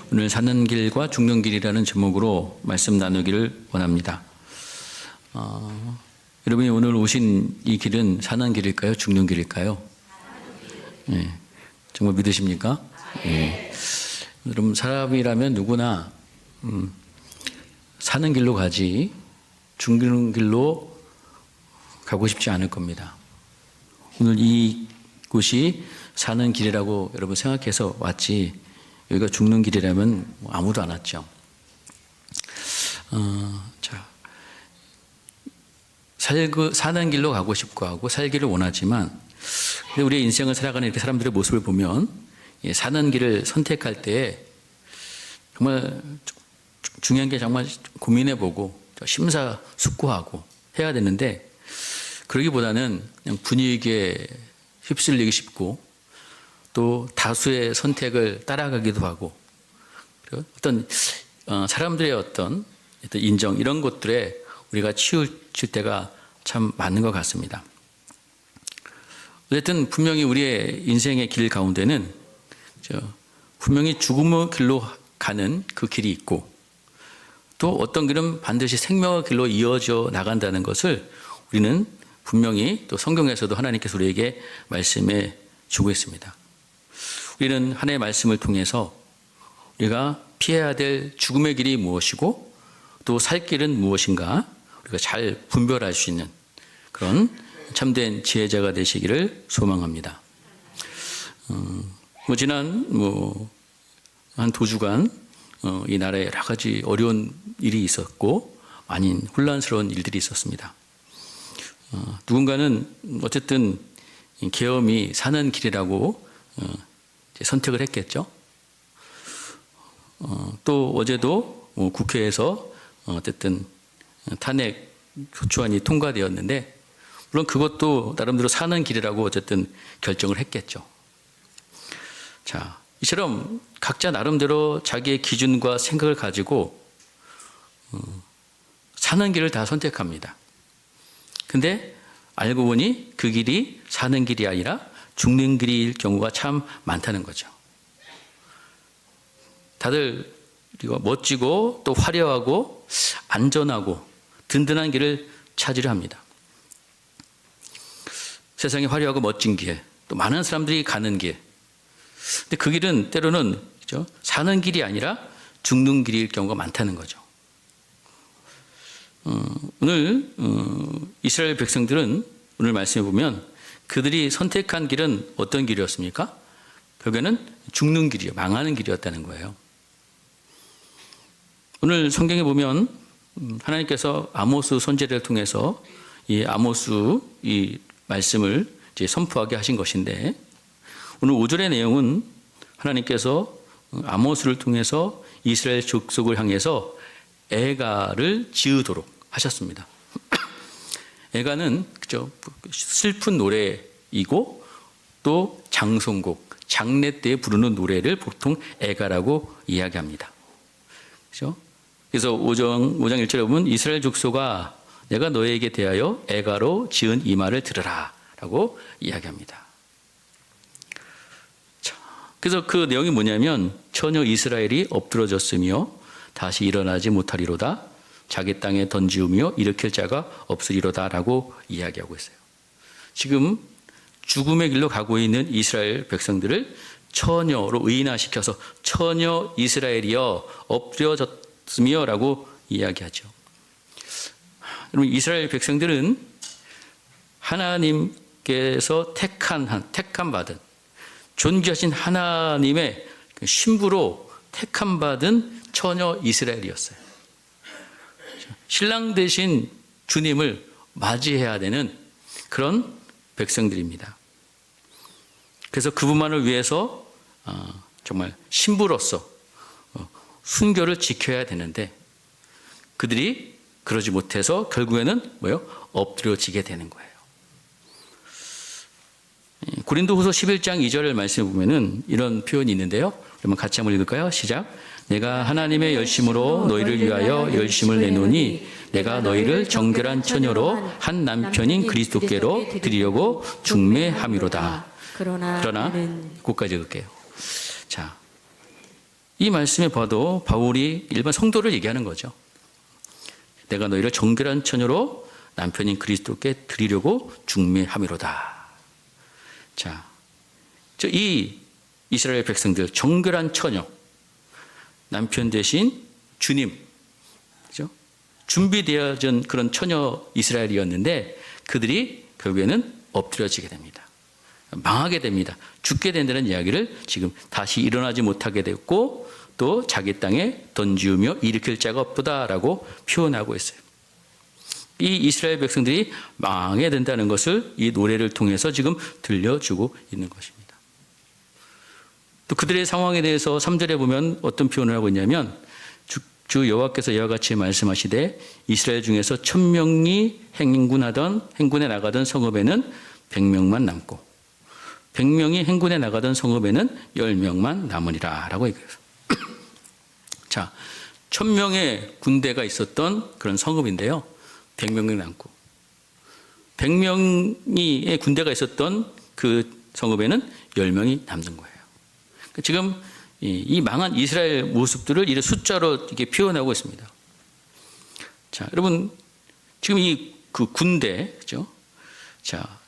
오늘 사는 길과 죽는 길이라는 제목으로 말씀 나누기를 원합니다. 여러분이 오늘 오신 이 길은 사는 길일까요? 죽는 길일까요? 네. 정말 믿으십니까? 네. 여러분, 사람이라면 누구나 사는 길로 가지 죽는 길로 가고 싶지 않을 겁니다. 오늘 이 곳이 사는 길이라고 여러분 생각해서 왔지, 여기가 죽는 길이라면 아무도 안 왔죠. 사는 길로 가고 싶고 하고 살기를 원하지만, 근데 우리의 인생을 살아가는 이렇게 사람들의 모습을 보면 사는 길을 선택할 때 정말 중요한 게 정말 고민해보고 심사숙고하고 해야 되는데, 그러기보다는 그냥 분위기에 휩쓸리기 쉽고 또 다수의 선택을 따라가기도 하고, 어떤 사람들의 어떤 인정, 이런 것들에 우리가 치우칠 때가 참 많은 것 같습니다. 어쨌든 분명히 우리의 인생의 길 가운데는 분명히 죽음의 길로 가는 그 길이 있고, 또 어떤 길은 반드시 생명의 길로 이어져 나간다는 것을 우리는 분명히 또 성경에서도 하나님께서 우리에게 말씀해 주고 있습니다. 우리는 하나님의 말씀을 통해서 우리가 피해야 될 죽음의 길이 무엇이고 또 살 길은 무엇인가 우리가 잘 분별할 수 있는 그런 참된 지혜자가 되시기를 소망합니다. 지난 한 두 주간 이 나라에 여러 가지 어려운 일이 있었고 많이 혼란스러운 일들이 있었습니다. 누군가는 어쨌든 계엄이 사는 길이라고 선택을 했겠죠. 또 어제도 국회에서 어쨌든 탄핵 소추안이 통과되었는데, 물론 그것도 나름대로 사는 길이라고 어쨌든 결정을 했겠죠. 자, 이처럼 각자 나름대로 자기의 기준과 생각을 가지고 사는 길을 다 선택합니다. 근데 알고 보니 그 길이 사는 길이 아니라 죽는 길일 경우가 참 많다는 거죠. 다들 멋지고 또 화려하고 안전하고 든든한 길을 찾으려 합니다. 세상에 화려하고 멋진 길, 또 많은 사람들이 가는 길. 근데 그 길은 때로는 사는 길이 아니라 죽는 길일 경우가 많다는 거죠. 오늘 이스라엘 백성들은 오늘 말씀해 보면 그들이 선택한 길은 어떤 길이었습니까? 결국에는 죽는 길이요, 망하는 길이었다는 거예요. 오늘 성경에 보면 하나님께서 아모스 선지자를 통해서 이 아모스 이 말씀을 이제 선포하게 하신 것인데, 오늘 5절의 내용은 하나님께서 아모스를 통해서 이스라엘 족속을 향해서 애가를 지으도록 하셨습니다. 애가는 슬픈 노래이고 또 장송곡, 장례 때 부르는 노래를 보통 애가라고 이야기합니다. 그렇죠? 그래서 5장 1절에 보면 이스라엘 족속아 내가 너에게 대하여 애가로 지은 이 말을 들으라 라고 이야기합니다. 그래서 그 내용이 뭐냐면, 처녀 이스라엘이 엎드러졌으며 다시 일어나지 못하리로다, 자기 땅에 던지우며 일으킬 자가 없으리로다 라고 이야기하고 있어요. 지금 죽음의 길로 가고 있는 이스라엘 백성들을 처녀로 의인화시켜서 처녀 이스라엘이여 엎드려졌으며 라고 이야기하죠. 여러분, 이스라엘 백성들은 하나님께서 택함 받은, 존귀하신 하나님의 신부로 택함 받은 처녀 이스라엘이었어요. 신랑 되신 주님을 맞이해야 되는 그런 백성들입니다. 그래서 그분만을 위해서 정말 신부로서 순교를 지켜야 되는데, 그들이 그러지 못해서 결국에는 엎드려지게 되는 거예요. 고린도후서 11장 2절을 말씀해 보면은 이런 표현이 있는데요. 그러면 같이 한번 읽을까요? 시작. 내가 하나님의 열심으로 너희를 위하여 열심을 내노니 내가 너희를 정결한 처녀로 한 남편인 그리스도께로 드리려고 중매함이로다. 그러나 끝까지 읽을게요. 자, 이 말씀에 봐도 바울이 일반 성도를 얘기하는 거죠. 내가 너희를 정결한 처녀로 남편인 그리스도께 드리려고 중매함이로다. 자, 이 이스라엘 백성들 정결한 처녀, 남편 대신 주님, 그죠? 준비되어진 그런 처녀 이스라엘이었는데 그들이 결국에는 엎드려지게 됩니다. 망하게 됩니다. 죽게 된다는 이야기를 지금 다시 일어나지 못하게 됐고 또 자기 땅에 던지우며 일으킬 자가 없다라고 표현하고 있어요. 이 이스라엘 백성들이 망하게 된다는 것을 이 노래를 통해서 지금 들려주고 있는 것입니다. 또 그들의 상황에 대해서 3절에 보면 어떤 표현을 하고 있냐면 주 여호와께서 이와 같이 말씀하시되 이스라엘 중에서 1000명이 행군에 나가던 성읍에는 100명만 남고 100명이 행군에 나가던 성읍에는 10명만 남으리라 라고 얘기해요. 자, 1000명의 군대가 있었던 그런 성읍인데요. 100명이 남고 100명의 군대가 있었던 그 성읍에는 10명이 남는 거예요. 지금 이 망한 이스라엘 모습들을 이런 숫자로 이렇게 표현하고 있습니다. 자, 여러분 지금 이 그 군대, 그죠? 자,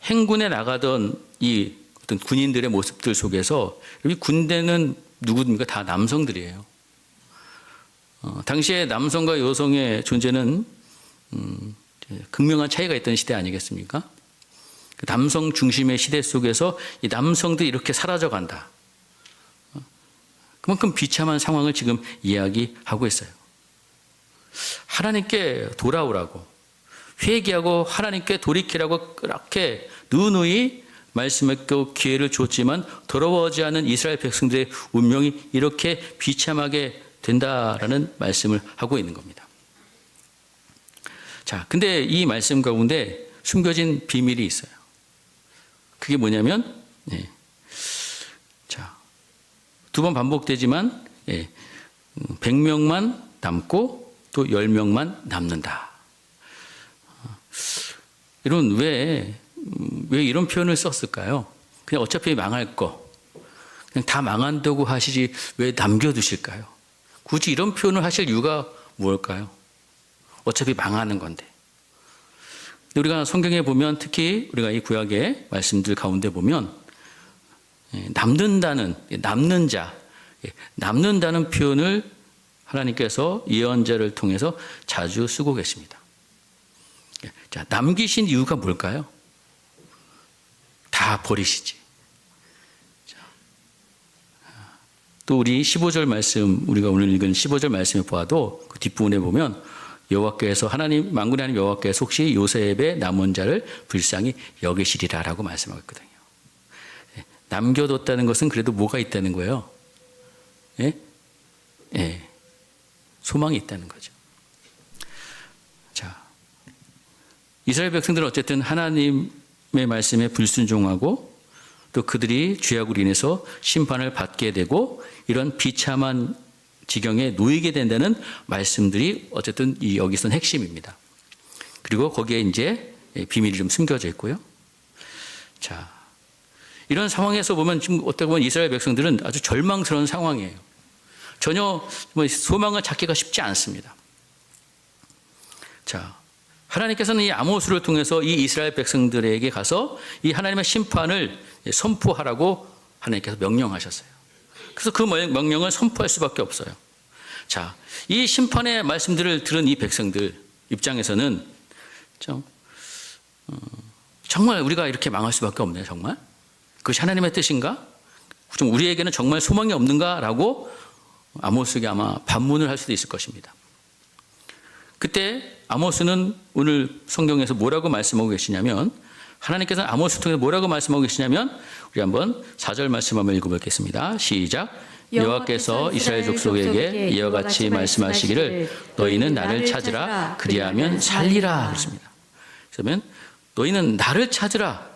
행군에 나가던 이 어떤 군인들의 모습들 속에서 이 군대는 누구입니까? 다 남성들이에요. 당시에 남성과 여성의 존재는 극명한 차이가 있던 시대 아니겠습니까? 그 남성 중심의 시대 속에서 이 남성들이 이렇게 사라져간다. 그만큼 비참한 상황을 지금 이야기하고 있어요. 하나님께 돌아오라고 회개하고 하나님께 돌이키라고 그렇게 누누이 말씀했고 기회를 줬지만 돌아오지 않은 이스라엘 백성들의 운명이 이렇게 비참하게 된다라는 말씀을 하고 있는 겁니다. 자, 근데 이 말씀 가운데 숨겨진 비밀이 있어요. 그게 뭐냐면, 자, 2번 반복되지만, 100명만 남고 또 10명만 남는다. 여러분, 왜 이런 표현을 썼을까요? 그냥 어차피 망할 거, 그냥 다 망한다고 하시지 왜 남겨두실까요? 굳이 이런 표현을 하실 이유가 무엇일까요? 어차피 망하는 건데. 우리가 성경에 보면 특히 우리가 이 구약의 말씀들 가운데 보면 남는다는 표현을 하나님께서 예언자를 통해서 자주 쓰고 계십니다. 자, 남기신 이유가 뭘까요? 다 버리시지. 자, 또 우리 15절 말씀, 우리가 오늘 읽은 15절 말씀을 보아도 그 뒷부분에 보면 여호와께서 만군의 하나님 여호와께서 혹시 요셉의 남은 자를 불쌍히 여기시리라라고 말씀하고 있거든요. 남겨뒀다는 것은 그래도 뭐가 있다는 거예요? 소망이 있다는 거죠. 자, 이스라엘 백성들은 어쨌든 하나님의 말씀에 불순종하고 또 그들이 죄악으로 인해서 심판을 받게 되고 이런 비참한 지경에 놓이게 된다는 말씀들이 어쨌든 여기서는 핵심입니다. 그리고 거기에 이제 비밀이 좀 숨겨져 있고요. 자, 이런 상황에서 보면 지금 어떻게 보면 이스라엘 백성들은 아주 절망스러운 상황이에요. 전혀 소망을 찾기가 쉽지 않습니다. 자, 하나님께서는 이 아모스를 통해서 이 이스라엘 백성들에게 가서 이 하나님의 심판을 선포하라고 하나님께서 명령하셨어요. 그래서 그 명령을 선포할 수밖에 없어요. 자, 이 심판의 말씀들을 들은 이 백성들 입장에서는 정말 우리가 이렇게 망할 수밖에 없네요. 정말 그것이 하나님의 뜻인가? 좀 우리에게는 정말 소망이 없는가라고 아모스에게 아마 반문을 할 수도 있을 것입니다. 그때 아모스는 오늘 성경에서 뭐라고 말씀하고 계시냐면 하나님께서는 아모스 통해서 뭐라고 말씀하고 계시냐면 우리 한번 4절 말씀 한번 읽어보겠습니다. 시작. 여호와께서 이스라엘 족속에게 이와 같이 말씀하시기를 너희는 나를 찾으라 그리하면 살리라 그랬습니다. 그러면 너희는 나를 찾으라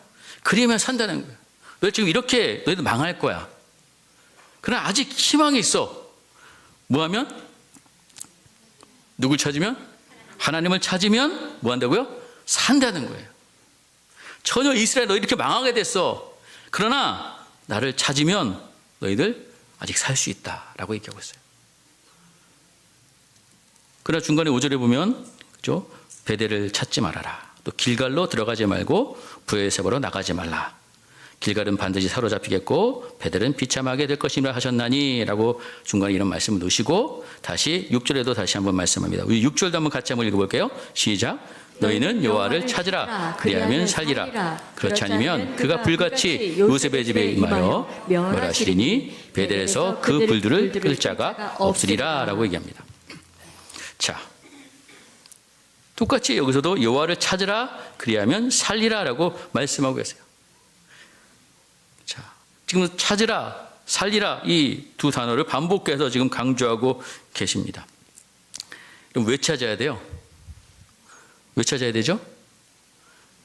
그리하면 산다는 거예요. 너 지금 이렇게 너희도 망할 거야. 그러나 아직 희망이 있어. 뭐하면? 누굴 찾으면? 하나님을 찾으면 뭐 한다고요? 산다는 거예요. 전혀 이스라엘 너희 이렇게 망하게 됐어. 그러나 나를 찾으면 너희들 아직 살 수 있다라고 얘기하고 있어요. 그러나 중간에 5절에 보면 그죠? 베델을 찾지 말아라. 또 길갈로 들어가지 말고 브에세바로 나가지 말라. 길갈은 반드시 사로잡히겠고 베델은 비참하게 될 것이라 하셨나니 라고 중간에 이런 말씀을 놓으시고 다시 6절에도 다시 한번 말씀합니다. 우리 6절도 한번 같이 한번 읽어볼게요. 시작. 너희는 여호와를 찾으라. 그리하면 살리라. 그렇지 않으면 그가 불같이 요셉의 집에 임하여 멸하시리니 베델에서 그 불들을 끌 자가 없으리라 라고 얘기합니다. 자, 똑같이 여기서도 여호와를 찾으라. 그리하면 살리라 라고 말씀하고 계세요. 자, 지금 찾으라, 살리라 이 두 단어를 반복해서 지금 강조하고 계십니다. 그럼 왜 찾아야 돼요? 왜 찾아야 되죠?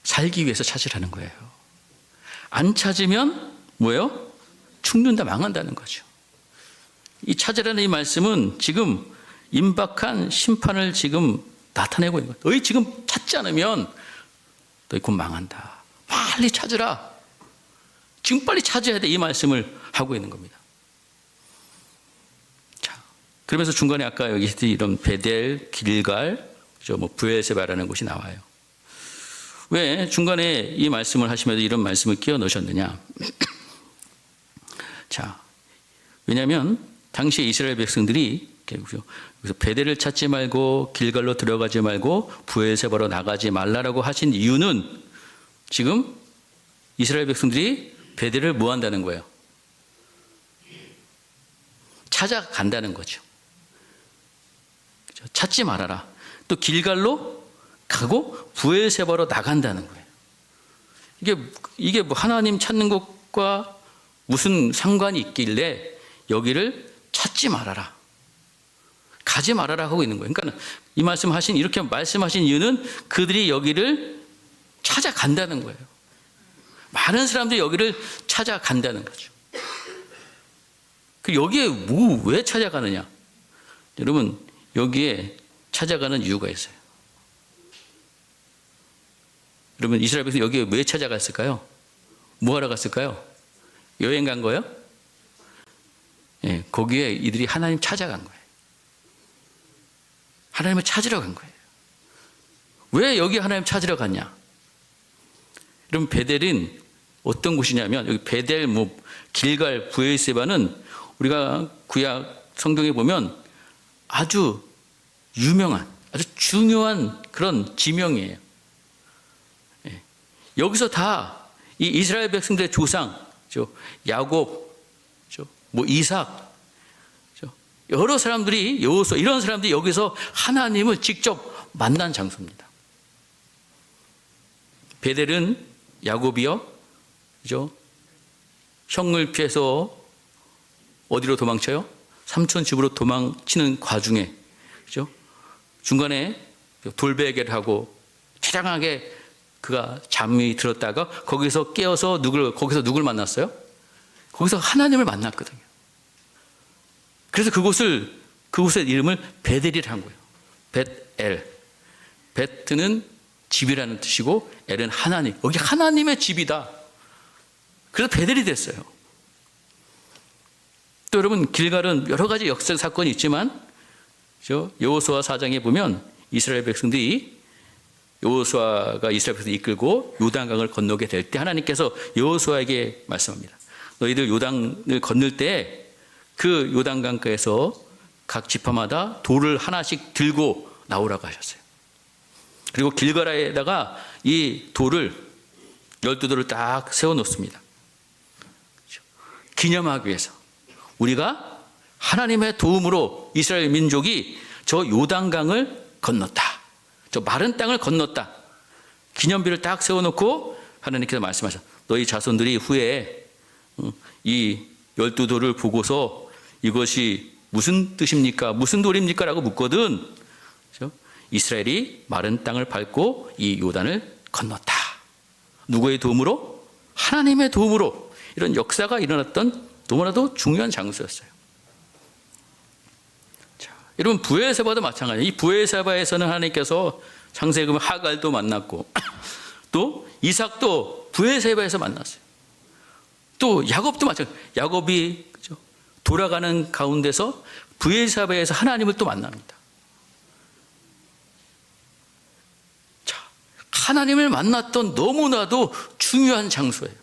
살기 위해서 찾으라는 거예요. 안 찾으면 뭐예요? 죽는다, 망한다는 거죠. 이 찾으라는 이 말씀은 지금 임박한 심판을 지금 나타내고 있는 거예요. 너희 지금 찾지 않으면 너희 곧 망한다. 빨리 찾으라. 지금 빨리 찾아야 돼. 이 말씀을 하고 있는 겁니다. 자, 그러면서 중간에 아까 여기 이런 베델, 길갈, 그죠? 뭐 브에세바라는 곳이 나와요. 왜 중간에 이 말씀을 하시면서 이런 말씀을 끼워 넣으셨느냐? 자, 왜냐하면 당시 이스라엘 백성들이 그래서 베델을 찾지 말고 길갈로 들어가지 말고 브에세바로 나가지 말라라고 하신 이유는 지금 이스라엘 백성들이 베델을 뭐 한다는 거예요? 찾아간다는 거죠. 찾지 말아라. 또 길갈로 가고 브에세바로 나간다는 거예요. 이게 뭐 하나님 찾는 것과 무슨 상관이 있길래 여기를 찾지 말아라. 가지 말아라 하고 있는 거예요. 그러니까 이 말씀하신 이렇게 말씀하신 이유는 그들이 여기를 찾아간다는 거예요. 많은 사람들이 여기를 찾아간다는 거죠. 그 여기에 왜 찾아가느냐? 여러분 여기에 찾아가는 이유가 있어요. 여러분 이스라엘 백성 여기에 왜 찾아갔을까요? 뭐 하러 갔을까요? 여행 간 거예요? 예, 거기에 이들이 하나님 찾아간 거예요. 하나님을 찾으러 간 거예요. 왜 여기 하나님 찾으러 갔냐? 여러분 베델은 어떤 곳이냐면 여기 베델, 길갈, 브에세바는 우리가 구약 성경에 보면 아주 유명한, 아주 중요한 그런 지명이에요. 예. 여기서 다 이 이스라엘 백성들의 조상, 야곱, 이삭, 여러 사람들이 여호수아 이런 사람들이 여기서 하나님을 직접 만난 장소입니다. 베델은 야곱이요, 그죠? 형을 피해서 어디로 도망쳐요? 삼촌 집으로 도망치는 과중에, 그죠? 중간에 돌베개를 하고 처량하게 그가 잠이 들었다가 거기서 깨어서 거기서 누굴 만났어요? 거기서 하나님을 만났거든요. 그래서 그곳의 이름을 베델이라 한 거예요. 벳엘. 베트는 집이라는 뜻이고 엘은 하나님. 여기 하나님의 집이다. 그래서 베델이 됐어요. 또 여러분 길갈은 여러 가지 역사 사건이 있지만 여호수아 4장에 보면 이스라엘 백성들이 여호수아가 이스라엘 백성을 이끌고 요단강을 건너게 될 때 하나님께서 여호수아에게 말씀합니다. 너희들 요단을 건널 때 그 요단강가에서 각 지파마다 돌을 하나씩 들고 나오라고 하셨어요. 그리고 길갈에다가 이 돌을 12돌을 딱 세워놓습니다. 기념하기 위해서 우리가 하나님의 도움으로 이스라엘 민족이 저 요단강을 건넜다. 저 마른 땅을 건넜다. 기념비를 딱 세워놓고 하나님께서 말씀하셨다. 너희 자손들이 후에 이 12돌을 보고서 이것이 무슨 뜻입니까? 무슨 돌입니까? 라고 묻거든. 그렇죠? 이스라엘이 마른 땅을 밟고 이 요단을 건넜다. 누구의 도움으로? 하나님의 도움으로. 이런 역사가 일어났던 너무나도 중요한 장소였어요. 자, 여러분 브에세바도 마찬가지예요. 이 브에세바에서는 하나님께서 창세기 보면 하갈도 만났고 또 이삭도 브에세바에서 만났어요. 또 야곱도 마찬가지예요. 야곱이 돌아가는 가운데서 브엘사바에서 하나님을 또 만납니다. 자, 하나님을 만났던 너무나도 중요한 장소예요.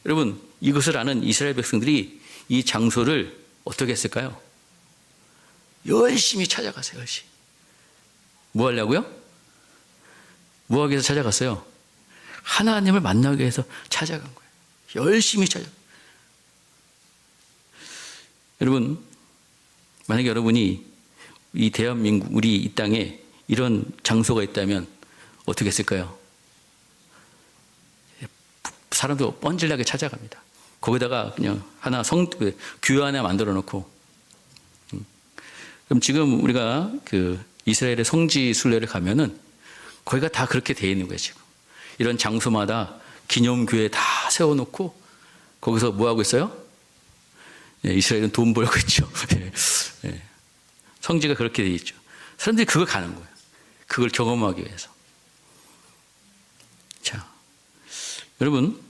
여러분, 이것을 아는 이스라엘 백성들이 이 장소를 어떻게 했을까요? 열심히 찾아갔어요. 열심히. 뭐 하려고요? 뭐 하기 위해서 찾아갔어요? 하나님을 만나기 위해서 찾아간 거예요. 열심히 찾아간 거예요. 여러분, 만약에 여러분이 이 대한민국, 우리 이 땅에 이런 장소가 있다면 어떻게 했을까요? 사람도 뻔질나게 찾아갑니다. 거기다가 그냥 하나 교회 하나 만들어 놓고. 그럼 지금 우리가 그 이스라엘의 성지 순례를 가면은 거기가 다 그렇게 돼 있는 거예요, 지금. 이런 장소마다 기념교회 다 세워놓고 거기서 뭐 하고 있어요? 예, 이스라엘은 돈 벌고 있죠. 예, 성지가 그렇게 돼 있죠. 사람들이 그걸 가는 거예요. 그걸 경험하기 위해서. 자, 여러분,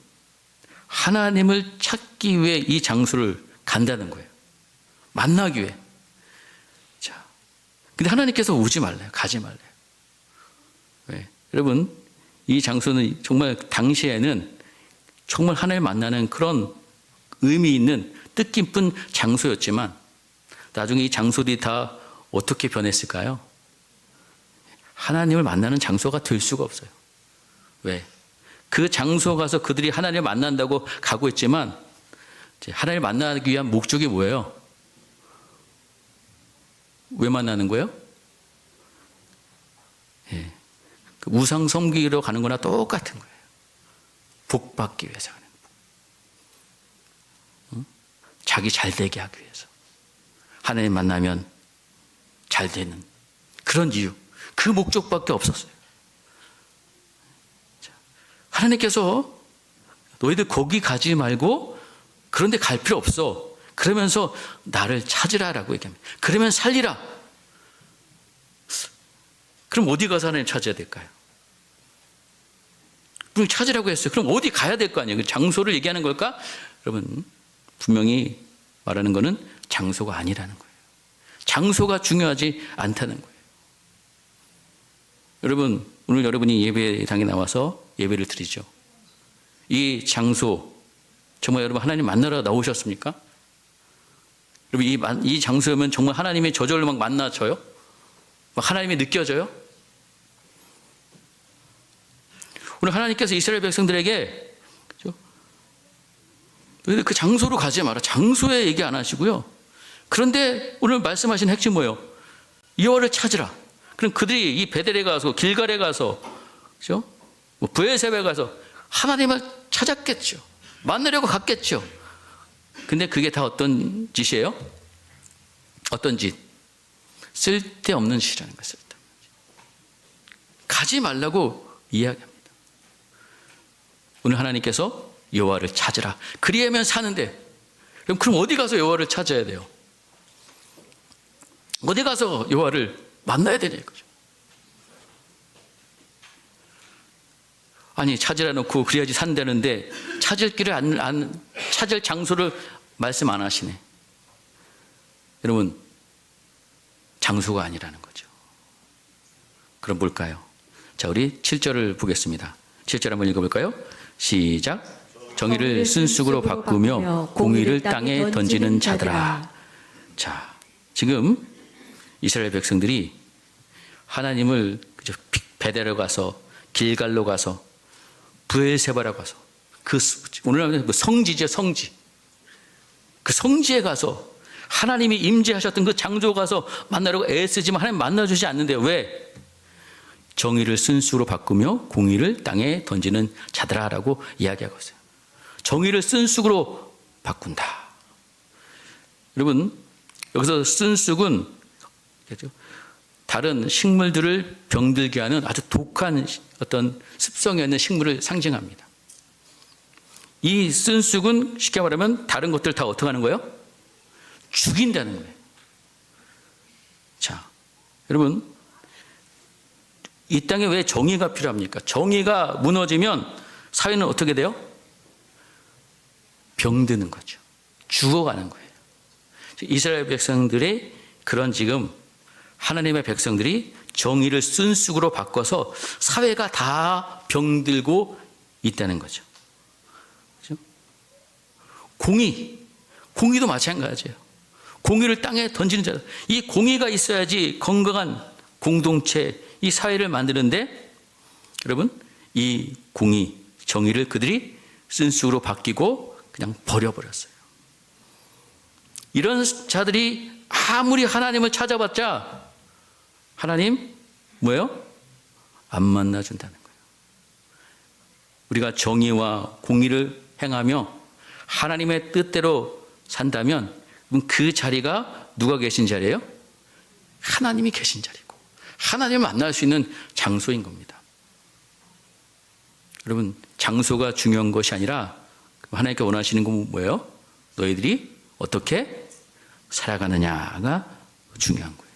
하나님을 찾기 위해 이 장소를 간다는 거예요. 만나기 위해. 자, 근데 하나님께서 오지 말래요. 가지 말래요. 왜? 여러분, 이 장소는 정말 당시에는 정말 하나님을 만나는 그런 의미 있는 뜻깊은 장소였지만 나중에 이 장소들이 다 어떻게 변했을까요? 하나님을 만나는 장소가 될 수가 없어요. 왜? 그 장소 가서 그들이 하나님을 만난다고 가고 있지만 하나님을 만나기 위한 목적이 뭐예요? 왜 만나는 거예요? 예. 그 우상 섬기러 가는 거나 똑같은 거예요. 복 받기 위해서 가는 거. 자기 잘 되게 하기 위해서. 하나님 만나면 잘 되는 그런 이유. 그 목적밖에 없었어요. 자, 하나님께서 너희들 거기 가지 말고 그런 데 갈 필요 없어. 그러면서 나를 찾으라라고 얘기합니다. 그러면 살리라. 그럼 어디 가서 하나님 찾아야 될까요? 그럼 찾으라고 했어요. 그럼 어디 가야 될 거 아니에요? 장소를 얘기하는 걸까? 여러분, 분명히 말하는 거는 장소가 아니라는 거예요. 장소가 중요하지 않다는 거예요. 여러분, 오늘 여러분이 예배당에 나와서 예배를 드리죠. 이 장소, 정말 여러분 하나님 만나러 나오셨습니까? 여러분, 이 장소면 정말 하나님의 저절로 막 만나져요? 막 하나님이 느껴져요? 오늘 하나님께서 이스라엘 백성들에게 그 장소로 가지 마라. 장소에 얘기 안 하시고요. 그런데 오늘 말씀하신 핵심 뭐예요? 여호와를 찾으라. 그럼 그들이 이 베델에 가서 길갈에 가서 그렇죠? 뭐 브엘세바에 가서 하나님을 찾았겠죠. 만나려고 갔겠죠. 근데 그게 다 어떤 짓이에요? 어떤 짓? 쓸데없는 짓이라는 거예요. 쓸데없는 짓. 가지 말라고 이야기합니다. 오늘 하나님께서 여호와를 찾으라. 그리하면 사는데, 그럼 어디 가서 여호와를 찾아야 돼요? 어디 가서 여호와를 만나야 되냐 이거죠. 아니, 찾으라 놓고 그래야지 산다는데 찾을 길을 찾을 장소를 말씀 안 하시네. 여러분, 장소가 아니라는 거죠. 그럼 뭘까요? 자, 우리 7절을 보겠습니다. 7절 한번 읽어볼까요? 시작. 정의를 쓴쑥으로 바꾸며 공의를 땅에 던지는 자들아. 자, 지금 이스라엘 백성들이 하나님을 베델로 가서 길갈로 가서 브엘세바로 가서 오늘 하면 성지죠, 성지. 그 성지에 가서 하나님이 임재하셨던 그 장소 가서 만나려고 애쓰지만 하나님 만나주지 않는데요. 왜? 정의를 쓴수로 바꾸며 공의를 땅에 던지는 자들아라고 이야기하고 있어요. 정의를 쓴쑥으로 바꾼다. 여러분, 여기서 쓴쑥은 다른 식물들을 병들게 하는 아주 독한 어떤 습성이 있는 식물을 상징합니다. 이 쓴쑥은 쉽게 말하면 다른 것들 다 어떻게 하는 거예요? 죽인다는 거예요. 자, 여러분, 이 땅에 왜 정의가 필요합니까? 정의가 무너지면 사회는 어떻게 돼요? 병드는 거죠. 죽어가는 거예요. 이스라엘 백성들의 그런 지금 하나님의 백성들이 정의를 쓴쑥으로 바꿔서 사회가 다 병들고 있다는 거죠. 그렇죠? 공의도 마찬가지예요. 공의를 땅에 던지는 자, 이 공의가 있어야지 건강한 공동체, 이 사회를 만드는데 여러분 이 공의, 정의를 그들이 쓴쑥으로 바뀌고 그냥 버려버렸어요. 이런 자들이 아무리 하나님을 찾아봤자 하나님 뭐예요? 안 만나준다는 거예요. 우리가 정의와 공의를 행하며 하나님의 뜻대로 산다면 그 자리가 누가 계신 자리예요? 하나님이 계신 자리고 하나님을 만날 수 있는 장소인 겁니다. 여러분 장소가 중요한 것이 아니라 하나님께 원하시는 건 뭐예요? 너희들이 어떻게 살아가느냐가 중요한 거예요.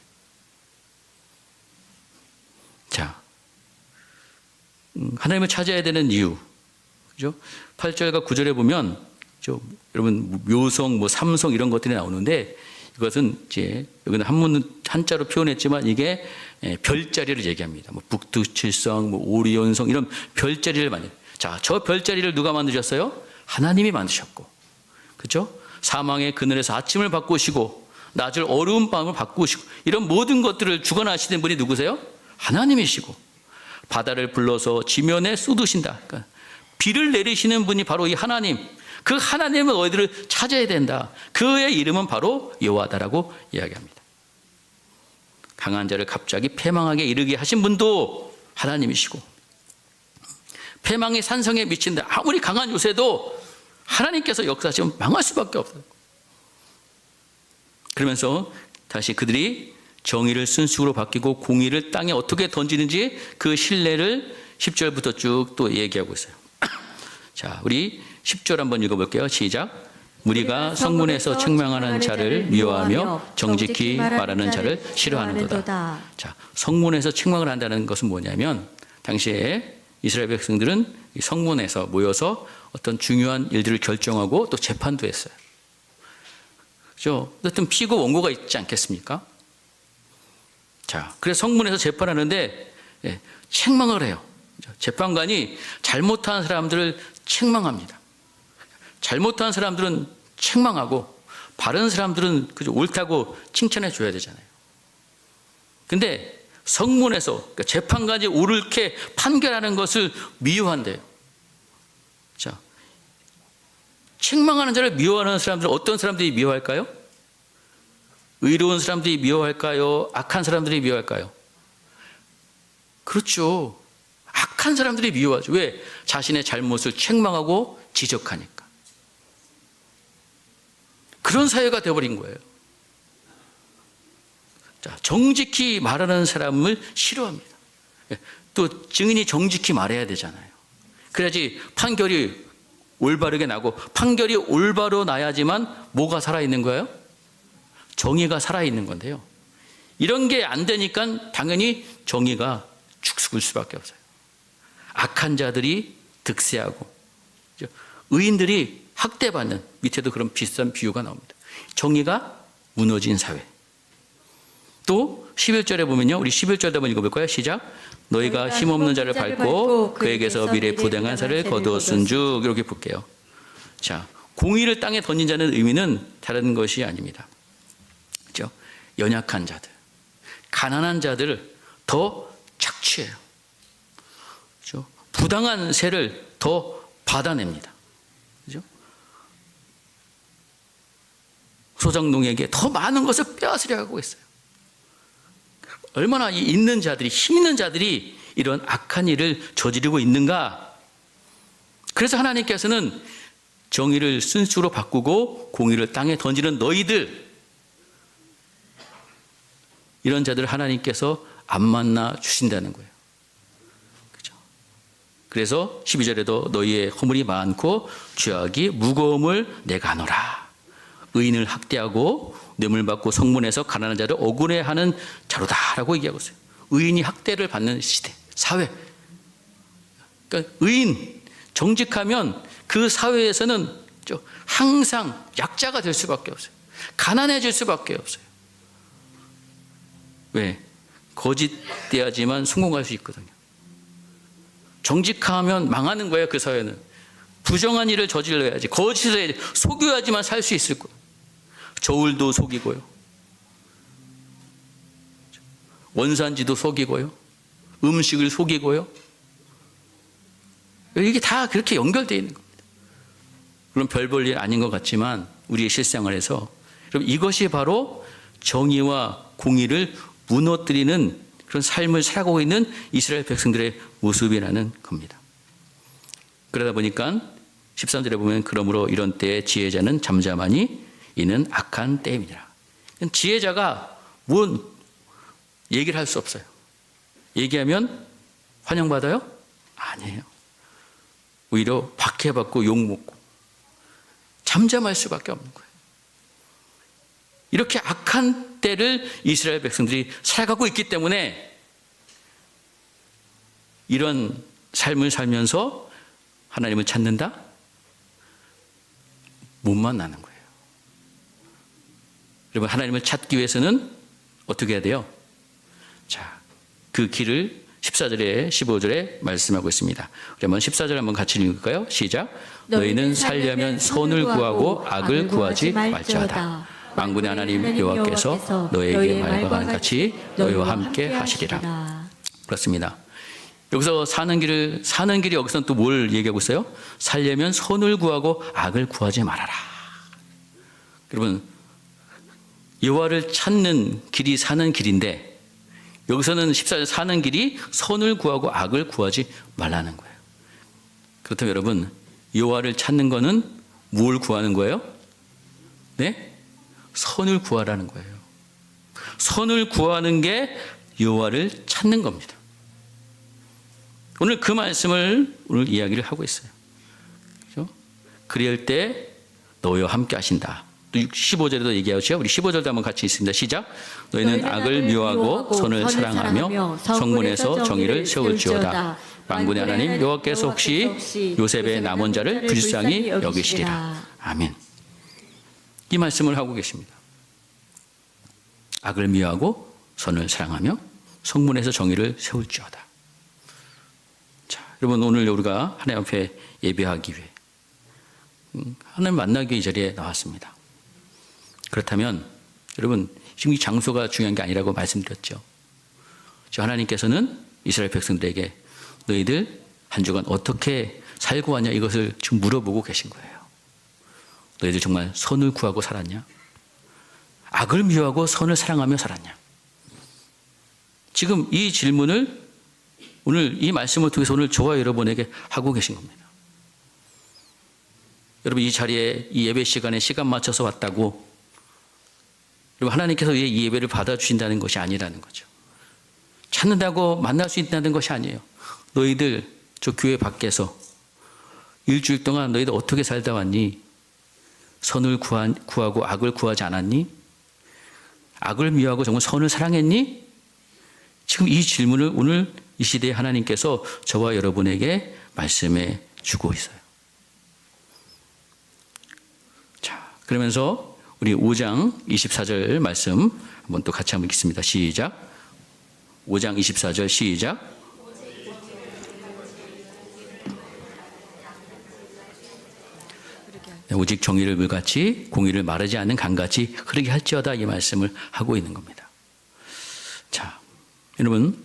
자, 하나님을 찾아야 되는 이유, 그죠? 8절과 9절에 보면, 여러분 묘성, 삼성 이런 것들이 나오는데 이것은 이제 여기는 한자로 표현했지만 이게 별자리를 얘기합니다. 북두칠성, 오리온성 이런 별자리를 자, 저 별자리를 누가 만드셨어요? 하나님이 만드셨고, 그렇죠? 사망의 그늘에서 아침을 바꾸시고 낮을 어두운 밤을 바꾸시고 이런 모든 것들을 주관하시는 분이 누구세요? 하나님이시고 바다를 불러서 지면에 쏟으신다. 그러니까 비를 내리시는 분이 바로 이 하나님. 그 하나님은 너희들을 찾아야 된다. 그의 이름은 바로 여호와다라고 이야기합니다. 강한 자를 갑자기 패망하게 이르게 하신 분도 하나님이시고 패망의 산성에 미친다. 아무리 강한 요새도 하나님께서 역사하시면 망할 수밖에 없어요. 그러면서 다시 그들이 정의를 쓴쑥으로 바뀌고 공의를 땅에 어떻게 던지는지 그 신뢰를 10절부터 쭉 또 얘기하고 있어요. 자, 우리 10절 한번 읽어볼게요. 시작. 우리가 성문에서 책망하는 자를 미워하며 정직히 말하는 자를 싫어하는도다. 자, 성문에서 책망을 한다는 것은 뭐냐면 당시에 이스라엘 백성들은 성문에서 모여서 어떤 중요한 일들을 결정하고 또 재판도 했어요. 그렇죠? 어떤 피고 원고가 있지 않겠습니까? 자, 그래서 성문에서 재판하는데 책망을 해요. 재판관이 잘못한 사람들을 책망합니다. 잘못한 사람들은 책망하고 바른 사람들은 그저 옳다고 칭찬해 줘야 되잖아요. 근데 성문에서 그러니까 재판관이 옳게 판결하는 것을 미워한대요. 자, 책망하는 자를 미워하는 사람들은 어떤 사람들이 미워할까요? 의로운 사람들이 미워할까요? 악한 사람들이 미워할까요? 그렇죠. 악한 사람들이 미워하죠. 왜? 자신의 잘못을 책망하고 지적하니까. 그런 사회가 되어버린 거예요. 자, 정직히 말하는 사람을 싫어합니다. 또 증인이 정직히 말해야 되잖아요. 그래야지 판결이 올바르게 나고, 판결이 올바로 나야지만 뭐가 살아있는 거예요? 정의가 살아있는 건데요. 이런 게 안 되니까 당연히 정의가 죽을 수밖에 없어요. 악한 자들이 득세하고 의인들이 학대받는, 밑에도 그런 비슷한 비유가 나옵니다. 정의가 무너진 사회. 또 11절에 보면요, 우리 11절도 한번 읽어볼까요? 시작. 너희가 힘없는 자를 밟고 그에게서 미래 부당한 자를 거두었은 즉. 이렇게 볼게요. 자, 공의를 땅에 던진 자는 의미는 다른 것이 아닙니다. 그렇죠? 연약한 자들, 가난한 자들을 더 착취해요. 그렇죠? 부당한 세를 더 받아냅니다. 그렇죠? 소장농에게 더 많은 것을 빼앗으려 하고 있어요. 얼마나 있는 자들이, 힘 있는 자들이 이런 악한 일을 저지르고 있는가. 그래서 하나님께서는 정의를 순수로 바꾸고 공의를 땅에 던지는 너희들, 이런 자들을 하나님께서 안 만나 주신다는 거예요. 그렇죠? 그래서 12절에도 너희의 허물이 많고 죄악이 무거움을 내가 하노라. 의인을 학대하고 뇌물 받고 성문에서 가난한 자를 억울해하는 자로다라고 얘기하고 있어요. 의인이 학대를 받는 시대, 사회. 그러니까 의인, 정직하면 그 사회에서는 항상 약자가 될 수밖에 없어요. 가난해질 수밖에 없어요. 왜? 거짓돼야지만 성공할 수 있거든요. 정직하면 망하는 거예요. 그 사회는. 부정한 일을 저질러야지, 거짓을 해야지, 속여야지만 살 수 있을 거예요. 저울도 속이고요, 원산지도 속이고요, 음식을 속이고요. 이게 다 그렇게 연결되어 있는 겁니다. 그럼 별 볼 일 아닌 것 같지만 우리의 실생활에서 그럼 이것이 바로 정의와 공의를 무너뜨리는 그런 삶을 살아가고 있는 이스라엘 백성들의 모습이라는 겁니다. 그러다 보니까 13절에 보면 그러므로 이런 때에 지혜자는 잠잠하니 이는 악한 때임이니라. 지혜자가 뭔 얘기를 할 수 없어요. 얘기하면 환영받아요? 아니에요. 오히려 박해받고 욕먹고 잠잠할 수밖에 없는 거예요. 이렇게 악한 때를 이스라엘 백성들이 살아가고 있기 때문에 이런 삶을 살면서 하나님을 찾는다? 못 만나는 거예요. 여러분, 하나님을 찾기 위해서는 어떻게 해야 돼요? 자, 그 길을 14절에 15절에 말씀하고 있습니다. 그러면 14절 한번 같이 읽을까요? 시작. 너희는 살려면 선을 구하고 악을 구하지 말지어다. 만군의 하나님 여호와께서 너희에게 말과 같이 너희와 함께 하시리라. 그렇습니다. 여기서 사는 길이 여기서는 또 뭘 얘기하고 있어요? 살려면 선을 구하고 악을 구하지 말아라. 여러분, 여호와를 찾는 길이 사는 길인데 여기서는 14절 사는 길이 선을 구하고 악을 구하지 말라는 거예요. 그렇다면 여러분, 여호와를 찾는 거는 뭘 구하는 거예요? 네? 선을 구하라는 거예요. 선을 구하는 게 여호와를 찾는 겁니다. 오늘 그 말씀을 오늘 이야기를 하고 있어요. 그렇죠? 그럴 때 너희와 함께 하신다. 또 15절에도 얘기하죠. 우리 15절도 한번 같이 있습니다. 시작. 너희는 악을 미워하고 선을 사랑하며 성문에서 정의를 세울지어다. 만군의 하나님 여호와께서 혹시 요셉의 남은 자를 불쌍히 여기시리라. 아멘. 이 말씀을 하고 계십니다. 악을 미워하고 선을 사랑하며 성문에서 정의를 세울지어다. 자, 여러분, 오늘 우리가 하나님 앞에 예배하기 위해 하나님 만나기 위해 이 자리에 나왔습니다. 그렇다면 여러분, 지금 이 장소가 중요한 게 아니라고 말씀드렸죠. 하나님께서는 이스라엘 백성들에게 너희들 한 주간 어떻게 살고 왔냐, 이것을 지금 물어보고 계신 거예요. 너희들 정말 선을 구하고 살았냐? 악을 미워하고 선을 사랑하며 살았냐? 지금 이 질문을 오늘 이 말씀을 통해서 오늘 저와 여러분에게 하고 계신 겁니다. 여러분, 이 자리에 이 예배 시간에 시간 맞춰서 왔다고 여러분, 하나님께서 이 예배를 받아주신다는 것이 아니라는 거죠. 찾는다고 만날 수 있다는 것이 아니에요. 너희들 저 교회 밖에서 일주일 동안 너희들 어떻게 살다 왔니? 선을 구하고 악을 구하지 않았니? 악을 미워하고 정말 선을 사랑했니? 지금 이 질문을 오늘 이 시대에 하나님께서 저와 여러분에게 말씀해 주고 있어요. 자, 그러면서 우리 5장 24절 말씀 한번 또 같이 한번 읽겠습니다. 시작. 5장 24절 시작. 오직 정의를 물같이 공의를 마르지 않는 강같이 흐르게 할지어다, 이 말씀을 하고 있는 겁니다. 자, 여러분,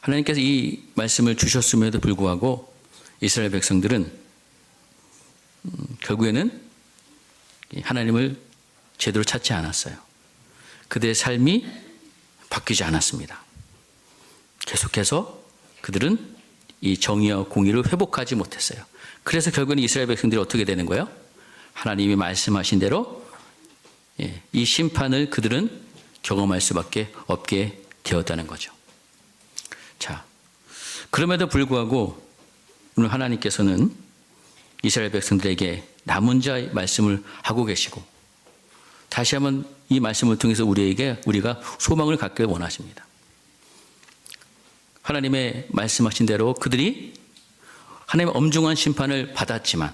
하나님께서 이 말씀을 주셨음에도 불구하고 이스라엘 백성들은 결국에는 하나님을 제대로 찾지 않았어요. 그들의 삶이 바뀌지 않았습니다. 계속해서 그들은 이 정의와 공의를 회복하지 못했어요. 그래서 결국은 이스라엘 백성들이 어떻게 되는 거예요? 하나님이 말씀하신 대로 이 심판을 그들은 경험할 수밖에 없게 되었다는 거죠. 자, 그럼에도 불구하고 오늘 하나님께서는 이스라엘 백성들에게 남은 자의 말씀을 하고 계시고 다시 한번 이 말씀을 통해서 우리가 소망을 갖길 원하십니다. 하나님의 말씀하신 대로 그들이 하나님의 엄중한 심판을 받았지만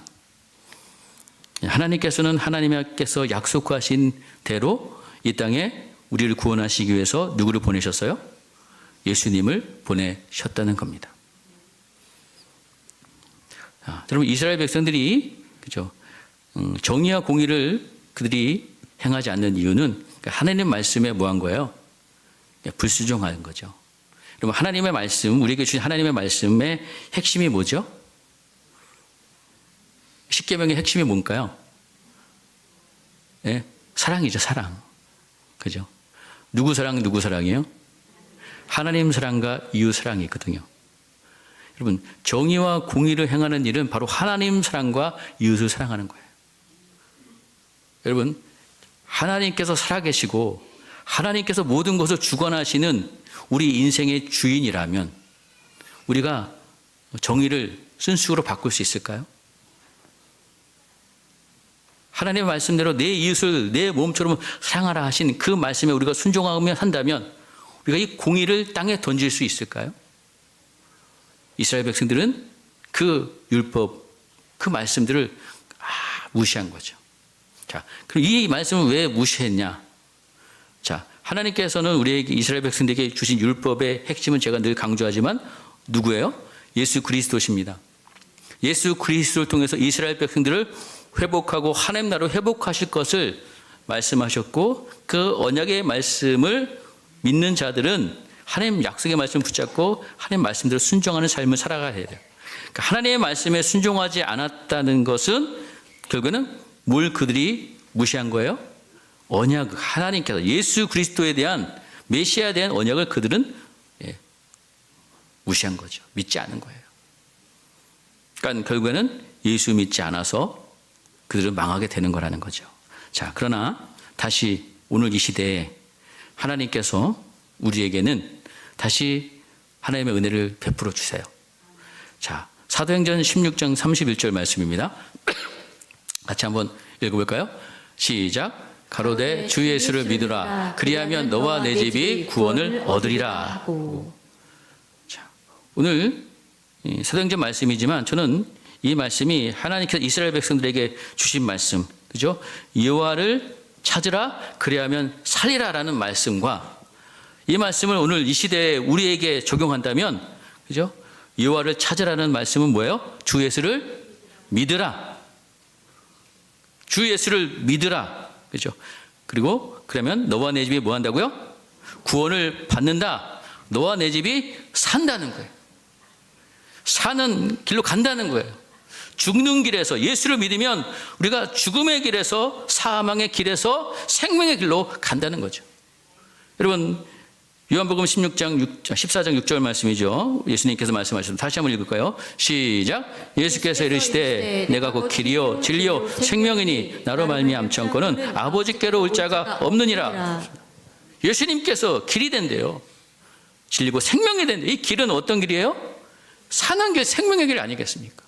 하나님께서는 하나님께서 약속하신 대로 이 땅에 우리를 구원하시기 위해서 누구를 보내셨어요? 예수님을 보내셨다는 겁니다. 여러분, 이스라엘 백성들이 그죠? 정의와 공의를 그들이 행하지 않는 이유는 하나님 말씀에 뭐한 거예요? 불순종한 거죠. 여러분, 하나님의 말씀, 우리에게 주신 하나님의 말씀의 핵심이 뭐죠? 십계명의 핵심이 뭔가요? 네, 사랑이죠, 사랑. 그죠? 누구 사랑이에요? 하나님 사랑과 이웃 사랑이 있거든요. 여러분, 정의와 공의를 행하는 일은 바로 하나님 사랑과 이웃을 사랑하는 거예요. 여러분, 하나님께서 살아계시고 하나님께서 모든 것을 주관하시는 우리 인생의 주인이라면 우리가 정의를 쓴식으로 바꿀 수 있을까요? 하나님의 말씀대로 내 이웃을 내 몸처럼 사랑하라 하신 그 말씀에 우리가 순종하며 한다면 우리가 이 공의를 땅에 던질 수 있을까요? 이스라엘 백성들은 그 율법, 그 말씀들을 무시한 거죠. 자, 그럼 이 말씀을 왜 무시했냐? 자, 하나님께서는 우리에게 이스라엘 백성들에게 주신 율법의 핵심은 제가 늘 강조하지만 누구예요? 예수 그리스도십니다. 예수 그리스도를 통해서 이스라엘 백성들을 회복하고 하나님 나라로 회복하실 것을 말씀하셨고 그 언약의 말씀을 믿는 자들은 하나님 약속의 말씀을 붙잡고 하나님 말씀대로 순종하는 삶을 살아가야 돼요. 그러니까 하나님의 말씀에 순종하지 않았다는 것은 결국에는 뭘 그들이 무시한 거예요? 언약, 하나님께서 예수 그리스도에 대한 메시아에 대한 언약을 그들은 무시한 거죠. 믿지 않은 거예요. 그러니까 결국에는 예수 믿지 않아서 그들은 망하게 되는 거라는 거죠. 자, 그러나 다시 오늘 이 시대에 하나님께서 우리에게는 다시 하나님의 은혜를 베풀어 주세요. 자, 사도행전 16장 31절 말씀입니다. 같이 한번 읽어볼까요? 시작. 가로되 주 예수를 믿으라. 그리하면 너와 내 집이 구원을 얻으리라. 자, 오늘 사도행전 말씀이지만 저는 이 말씀이 하나님께서 이스라엘 백성들에게 주신 말씀, 그죠? 여호와를 찾으라. 그리하면 살리라라는 말씀과 이 말씀을 오늘 이 시대에 우리에게 적용한다면, 그죠? 여호와를 찾으라는 말씀은 뭐예요? 주 예수를 믿으라. 주 예수를 믿으라. 그죠? 그리고 그러면 너와 내 집이 뭐 한다고요? 구원을 받는다. 너와 내 집이 산다는 거예요. 사는 길로 간다는 거예요. 죽는 길에서 예수를 믿으면 우리가 죽음의 길에서 사망의 길에서 생명의 길로 간다는 거죠. 여러분, 요한복음 16장 14장 6절 말씀이죠. 예수님께서 말씀하셨습니다. 다시 한번 읽을까요? 시작. 예수께서 이르시되 내가 곧 길이요 진리요 생명이니 나로 말미암청거는 아버지께로 올 자가 없느니라. 예수님께서 길이 된대요. 진리고 생명이 된대요. 이 길은 어떤 길이에요? 사는 길, 생명의 길 아니겠습니까?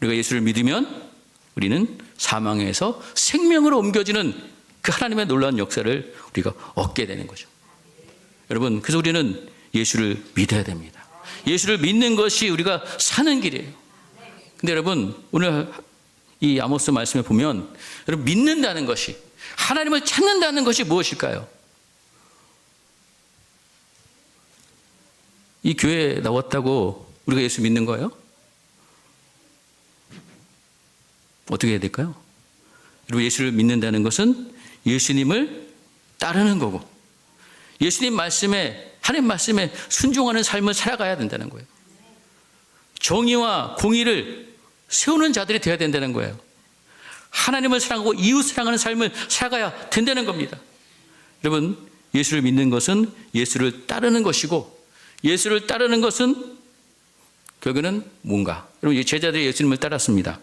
우리가 예수를 믿으면 우리는 사망에서 생명으로 옮겨지는 그 하나님의 놀라운 역사를 우리가 얻게 되는 거죠. 여러분, 그래서 우리는 예수를 믿어야 됩니다. 예수를 믿는 것이 우리가 사는 길이에요. 근데 여러분, 오늘 이 아모스 말씀에 보면 여러분, 믿는다는 것이, 하나님을 찾는다는 것이 무엇일까요? 이 교회에 나왔다고 우리가 예수 믿는 거예요? 어떻게 해야 될까요? 여러분, 예수를 믿는다는 것은 예수님을 따르는 거고 예수님 말씀에, 하나님 말씀에 순종하는 삶을 살아가야 된다는 거예요. 정의와 공의를 세우는 자들이 되어야 된다는 거예요. 하나님을 사랑하고 이웃 사랑하는 삶을 살아가야 된다는 겁니다. 여러분, 예수를 믿는 것은 예수를 따르는 것이고 예수를 따르는 것은 결국에는 뭔가. 여러분, 제자들이 예수님을 따랐습니다.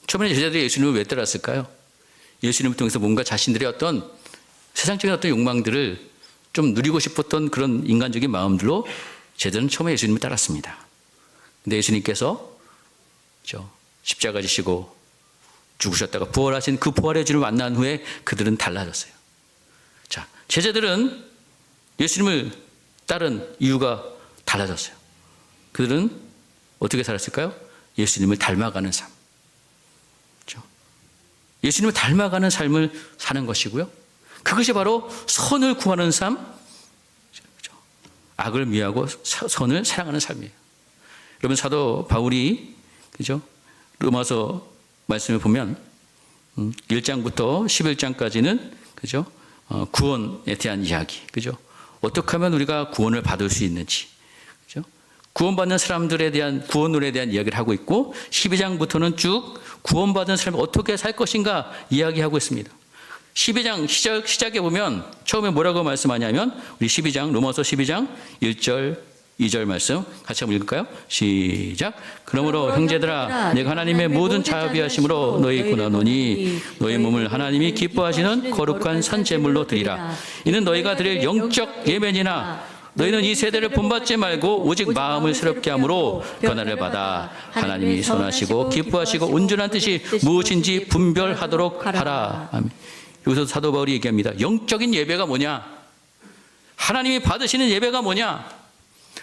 처음에 제자들이 예수님을 왜 따랐을까요? 예수님을 통해서 뭔가 자신들의 어떤 세상적인 어떤 욕망들을 좀 누리고 싶었던 그런 인간적인 마음들로 제자들은 처음에 예수님을 따랐습니다. 근데 예수님께서 십자가 지시고 죽으셨다가 부활하신 그 부활의 주를 만난 후에 그들은 달라졌어요. 자, 제자들은 예수님을 따른 이유가 달라졌어요. 그들은 어떻게 살았을까요? 예수님을 닮아가는 삶. 그렇죠? 예수님을 닮아가는 삶을 사는 것이고요. 그것이 바로 선을 구하는 삶, 악을 미워하고 선을 사랑하는 삶이에요. 여러분, 사도 바울이 그죠? 로마서 말씀을 보면 1장부터 11장까지는 그죠? 구원에 대한 이야기, 그죠? 어떻게 하면 우리가 구원을 받을 수 있는지, 그죠? 구원받는 사람들에 대한 구원론에 대한 이야기를 하고 있고 12장부터는 쭉 구원받은 사람이 어떻게 살 것인가 이야기하고 있습니다. 12장 시작에 보면 처음에 뭐라고 말씀하냐면 우리 12장 로마서 12장 1절 2절 말씀 같이 한번 읽을까요? 시작. 그러므로 형제들아 내가 하나님의 모든 자비하심으로 너희 고난하노니 너희 몸을 하나님이 기뻐하시는 거룩한 선제물로 드리라. 이는 너희가 드릴 영적 예배니나 너희는 이 세대를 본받지 말고 오직 마음을 새롭게 함으로 변화를 받아 하나님이 선하시고 기뻐하시고 온전한 뜻이 무엇인지 분별하도록 하라. 아멘. 여기서 사도 바울이 얘기합니다. 영적인 예배가 뭐냐? 하나님이 받으시는 예배가 뭐냐?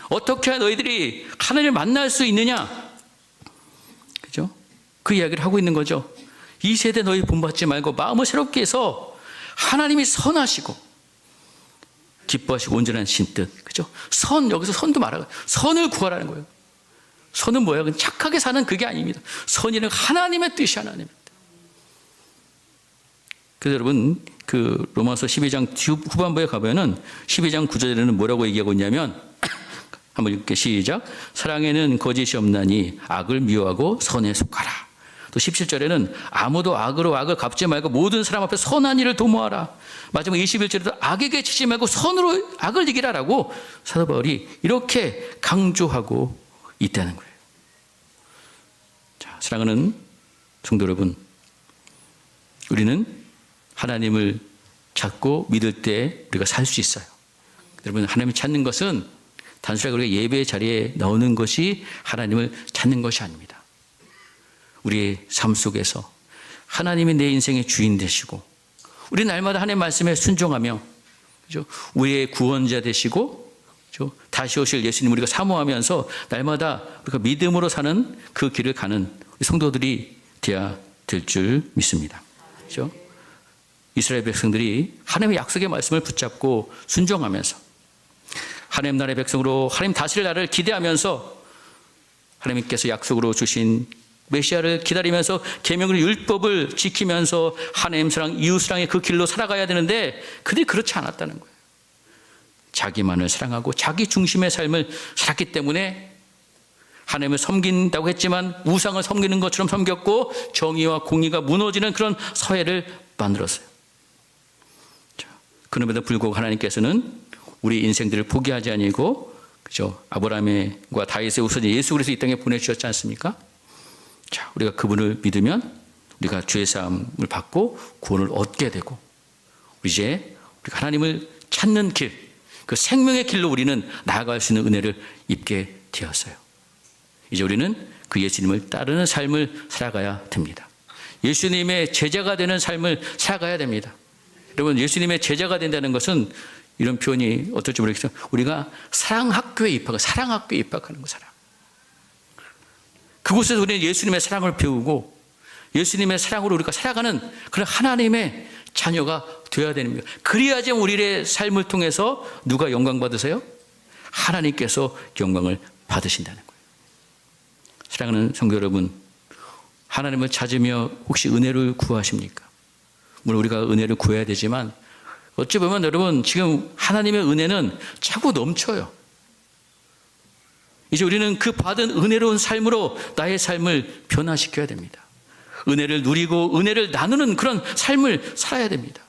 어떻게 너희들이 하나님을 만날 수 있느냐? 그죠? 그 이야기를 하고 있는 거죠. 이 세대 너희 본받지 말고 마음을 새롭게 해서 하나님이 선하시고 기뻐하시고 온전한 신뜻. 그죠? 선, 여기서 선도 말하고 선을 구하라는 거예요. 선은 뭐야? 착하게 사는 그게 아닙니다. 선이는 하나님의 뜻이 하나님의 뜻. 그래서 여러분, 그 로마서 12장 후반부에 가보면은 12장 9절에는 뭐라고 얘기하고 있냐면 한번 읽게 시작. 사랑에는 거짓이 없나니 악을 미워하고 선에 속하라. 또 17절에는 아무도 악으로 악을 갚지 말고 모든 사람 앞에 선한 일을 도모하라. 마지막 21절에도 악에게 치지 말고 선으로 악을 이기라라고 사도 바울이 이렇게 강조하고 있다는 거예요. 자, 사랑하는 성도 여러분, 우리는 하나님을 찾고 믿을 때 우리가 살 수 있어요. 여러분, 하나님을 찾는 것은 단순하게 우리가 예배의 자리에 나오는 것이 하나님을 찾는 것이 아닙니다. 우리의 삶 속에서 하나님이 내 인생의 주인 되시고 우리 날마다 하나님의 말씀에 순종하며 그죠? 우리의 구원자 되시고 그죠? 다시 오실 예수님 우리가 사모하면서 날마다 우리가 믿음으로 사는 그 길을 가는 우리 성도들이 되어야 될 줄 믿습니다. 그죠? 이스라엘 백성들이 하나님의 약속의 말씀을 붙잡고 순종하면서 하나님 나라의 백성으로 하나님 다스릴 날을 기대하면서 하나님께서 약속으로 주신 메시아를 기다리면서 계명을 율법을 지키면서 하나님 사랑, 이웃 사랑의 그 길로 살아가야 되는데 그들이 그렇지 않았다는 거예요. 자기만을 사랑하고 자기 중심의 삶을 살았기 때문에 하나님을 섬긴다고 했지만 우상을 섬기는 것처럼 섬겼고 정의와 공의가 무너지는 그런 사회를 만들었어요. 그럼에도 불구하고 하나님께서는 우리 인생들을 포기하지 아니고 그죠? 아브라함과 다윗의 후손인 예수 그리스도 이 땅에 보내주셨지 않습니까? 자, 우리가 그분을 믿으면 우리가 죄 사함을 받고 구원을 얻게 되고 이제 우리가 하나님을 찾는 길, 그 생명의 길로 우리는 나아갈 수 있는 은혜를 입게 되었어요. 이제 우리는 그 예수님을 따르는 삶을 살아가야 됩니다. 예수님의 제자가 되는 삶을 살아가야 됩니다. 여러분, 예수님의 제자가 된다는 것은 이런 표현이 어떨지 모르겠지만 우리가 사랑학교에 입학하는 거 사랑. 그곳에서 우리는 예수님의 사랑을 배우고 예수님의 사랑으로 우리가 살아가는 그런 하나님의 자녀가 되어야 되는 거예요. 그래야지 우리의 삶을 통해서 누가 영광 받으세요? 하나님께서 영광을 받으신다는 거예요. 사랑하는 성도 여러분, 하나님을 찾으며 혹시 은혜를 구하십니까? 물론 우리가 은혜를 구해야 되지만 어찌 보면 여러분 지금 하나님의 은혜는 자꾸 넘쳐요. 이제 우리는 그 받은 은혜로운 삶으로 나의 삶을 변화시켜야 됩니다. 은혜를 누리고 은혜를 나누는 그런 삶을 살아야 됩니다.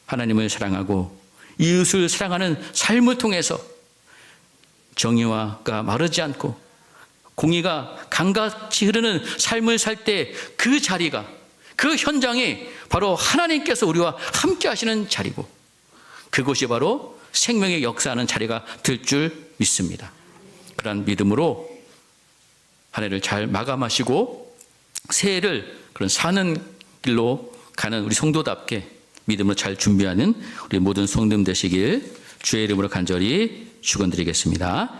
하나님을 사랑하고 이웃을 사랑하는 삶을 통해서 정의가 마르지 않고 공의가 강같이 흐르는 삶을 살 때 그 자리가 그 현장이 바로 하나님께서 우리와 함께 하시는 자리고 그곳이 바로 생명의 역사하는 자리가 될 줄 믿습니다. 그런 믿음으로 한 해를 잘 마감하시고 새해를 그런 사는 길로 가는 우리 성도답게 믿음으로 잘 준비하는 우리 모든 성도님 되시길 주의 이름으로 간절히 축원드리겠습니다.